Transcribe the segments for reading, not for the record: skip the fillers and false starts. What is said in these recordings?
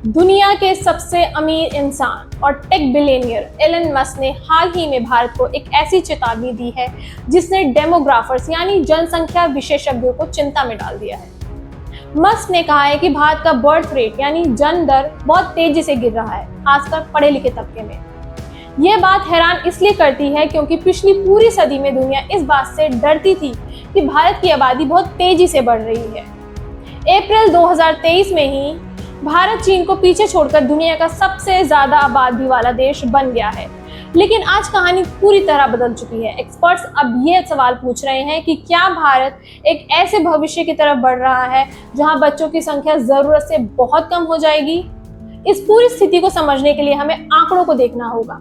दुनिया के सबसे अमीर इंसान और टेक बिलियनियर एलन मस्क ने हाल ही में भारत को एक ऐसी चेतावनी दी है जिसने डेमोग्राफर्स यानी जनसंख्या विशेषज्ञों को चिंता में डाल दिया है। मस्क ने कहा है कि भारत का बर्थ रेट यानी जन्म दर बहुत तेजी से गिर रहा है, खासकर पढ़े लिखे तबके में। यह बात हैरान इसलिए करती है क्योंकि पिछली पूरी सदी में दुनिया इस बात से डरती थी कि भारत की आबादी बहुत तेजी से बढ़ रही है। अप्रैल 2023 में ही भारत चीन को पीछे छोड़कर दुनिया का सबसे ज्यादा आबादी वाला देश बन गया है। लेकिन आज कहानी पूरी तरह बदल चुकी है। एक्सपर्ट्स अब ये सवाल पूछ रहे हैं कि क्या भारत एक ऐसे भविष्य की तरफ बढ़ रहा है जहां बच्चों की संख्या जरूरत से बहुत कम हो जाएगी। इस पूरी स्थिति को समझने के लिए हमें आंकड़ों को देखना होगा।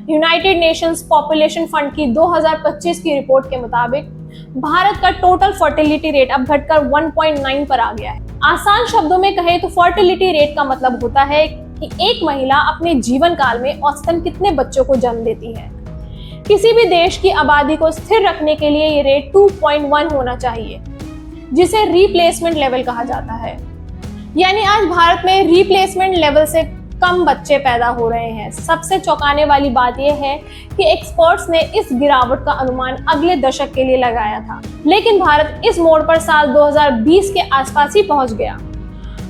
यूनाइटेड नेशंस पॉपुलेशन फंड की 2025 की रिपोर्ट के मुताबिक भारत का टोटल फर्टिलिटी रेट अब घटकर 1.9 पर आ गया है। आसान शब्दों में कहें तो फर्टिलिटी रेट का मतलब होता है कि एक महिला अपने जीवन काल में औसतन कितने बच्चों को जन्म देती है। किसी भी देश की आबादी को स्थिर रखने के लिए ये रेट 2.1 होना चाहिए, जिसे रिप्लेसमेंट लेवल कहा जाता है। यानी आज भारत में रिप्लेसमेंट लेवल से कम बच्चे पैदा हो रहे हैं। सबसे चौंकाने वाली बात यह है कि एक्सपर्ट्स ने इस गिरावट का अनुमान अगले दशक के लिए लगाया था, लेकिन भारत इस मोड़ पर साल 2020 के आसपास ही पहुंच गया।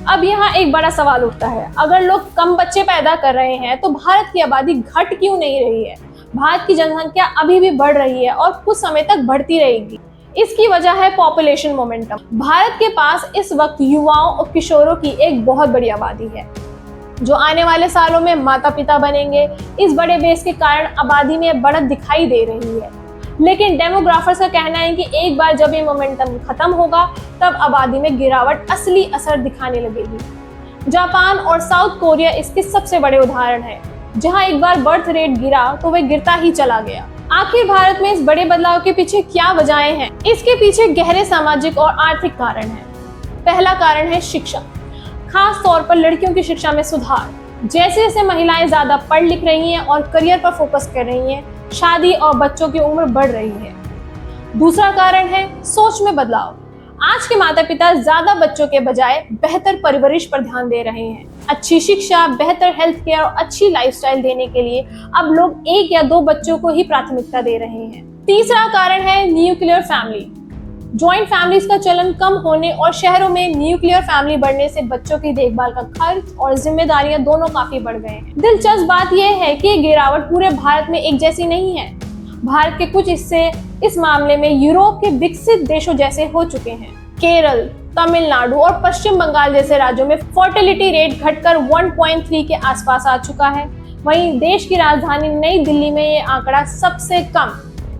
अब यहाँ एक बड़ा सवाल उठता है, अगर लोग कम बच्चे पैदा कर रहे हैं तो भारत की आबादी घट क्यों नहीं रही है? भारत की जनसंख्या अभी भी बढ़ रही है और कुछ समय तक बढ़ती रहेगी। इसकी वजह है पॉपुलेशन मोमेंटम। भारत के पास इस वक्त युवाओं और किशोरों की एक बहुत बड़ी आबादी है जो आने वाले सालों में माता पिता बनेंगे। इस बड़े बेस के कारण आबादी में बढ़त दिखाई दे रही है, लेकिन डेमोग्राफर्स का कहना है कि एक बार जब ये मोमेंटम खत्म होगा तब आबादी में गिरावट असली असर दिखाने लगेगी। जापान और साउथ कोरिया इसके सबसे बड़े उदाहरण हैं, जहां एक बार बर्थ रेट गिरा तो वह गिरता ही चला गया। आखिर भारत में इस बड़े बदलाव के पीछे क्या वजहें हैं? इसके पीछे गहरे सामाजिक और आर्थिक कारण हैं। पहला कारण है शिक्षा, खास तौर पर लड़कियों की शिक्षा में सुधार। जैसे जैसे महिलाएं ज्यादा पढ़ लिख रही हैं और करियर पर फोकस कर रही हैं, शादी और बच्चों की उम्र बढ़ रही है। दूसरा कारण है सोच में बदलाव। आज के माता पिता ज्यादा बच्चों के बजाय बेहतर परवरिश पर ध्यान दे रहे हैं। अच्छी शिक्षा, बेहतर हेल्थ केयर और अच्छी लाइफस्टाइल देने के लिए अब लोग 1 या 2 बच्चों को ही प्राथमिकता दे रहे हैं। तीसरा कारण है न्यूक्लियर फैमिली। जॉइंट फैमिलीज का चलन कम होने और शहरों में न्यूक्लियर फैमिली बढ़ने से बच्चों की देखभाल का खर्च और जिम्मेदारियां दोनों काफी बढ़ गए हैं। दिलचस्प बात यह है कि ये गिरावट पूरे भारत में एक जैसी नहीं है। भारत के कुछ हिस्से इस मामले में यूरोप के विकसित देशों जैसे हो चुके हैं। केरल, तमिलनाडु और पश्चिम बंगाल जैसे राज्यों में फर्टिलिटी रेट घटकर 1.3 के आसपास आ चुका है। वहीं देश की राजधानी नई दिल्ली में ये आंकड़ा सबसे कम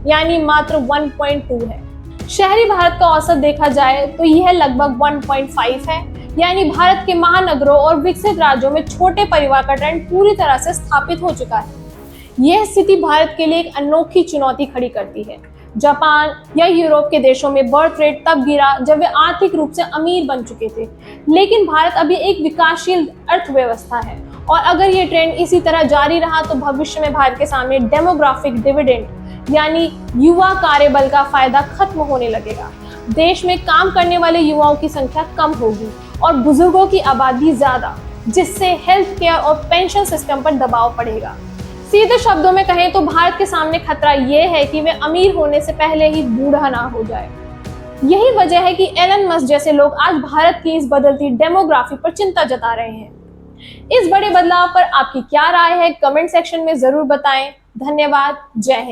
यानी मात्र 1.2 है। शहरी भारत का औसत देखा जाए तो यह लगभग 1.5 है। यानी भारत के महानगरों और विकसित राज्यों में छोटे परिवार का ट्रेंड पूरी तरह से स्थापित हो चुका है। यह स्थिति भारत के लिए एक अनोखी चुनौती खड़ी करती है। जापान या यूरोप के देशों में बर्थ रेट तब गिरा जब वे आर्थिक रूप से अमीर बन चुके थे, लेकिन भारत अभी एक विकासशील अर्थव्यवस्था है और अगर ये ट्रेंड इसी तरह जारी रहा तो भविष्य में भारत के सामने डेमोग्राफिक डिविडेंड यानी युवा कार्यबल का फायदा खत्म होने लगेगा। देश में काम करने वाले युवाओं की संख्या कम होगी और बुजुर्गों की आबादी ज्यादा, जिससे हेल्थ केयर और पेंशन सिस्टम पर दबाव पड़ेगा। सीधे शब्दों में कहें तो भारत के सामने खतरा यह है कि वे अमीर होने से पहले ही बूढ़ा ना हो जाए। यही वजह है कि एलन मस्क जैसे लोग आज भारत की इस बदलती डेमोग्राफी पर चिंता जता रहे हैं। इस बड़े बदलाव पर आपकी क्या राय है? कमेंट सेक्शन में जरूर बताएं। धन्यवाद। जय हिंद।